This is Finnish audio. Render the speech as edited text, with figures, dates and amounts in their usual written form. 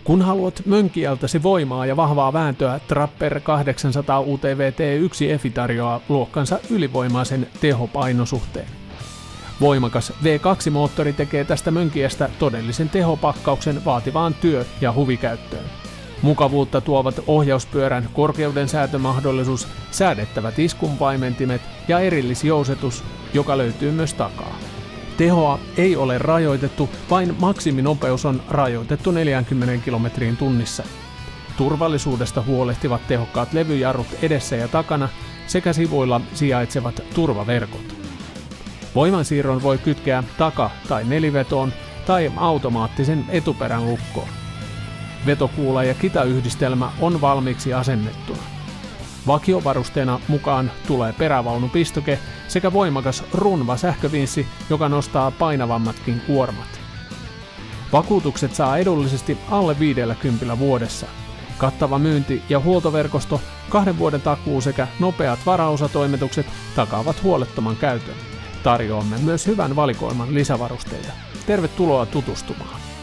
Kun haluat mönkijältäsi voimaa ja vahvaa vääntöä, Trapper 800 UTVT1 EFI tarjoaa luokkansa ylivoimaisen tehopainosuhteen. Voimakas V2-moottori tekee tästä mönkijästä todellisen tehopakkauksen vaativaan työ- ja huvikäyttöön. Mukavuutta tuovat ohjauspyörän korkeuden säätömahdollisuus, säädettävät iskunpaimentimet ja erillisjousetus, joka löytyy myös takaa. Tehoa ei ole rajoitettu, vain maksiminopeus on rajoitettu 40 km tunnissa. Turvallisuudesta huolehtivat tehokkaat levyjarrut edessä ja takana sekä sivuilla sijaitsevat turvaverkot. Voimansiirron voi kytkeä taka- tai nelivetoon tai automaattisen etuperän lukkoon. Vetokuula ja kitayhdistelmä on valmiiksi asennettuna. Vakiovarusteena mukaan tulee perävaunupistoke sekä voimakas runva sähkövinssi, joka nostaa painavammatkin kuormat. Vakuutukset saa edullisesti alle 50 vuodessa. Kattava myynti- ja huoltoverkosto, 2 vuoden takuu sekä nopeat varaosatoimitukset takaavat huolettoman käytön. Tarjoamme myös hyvän valikoiman lisävarusteita. Tervetuloa tutustumaan!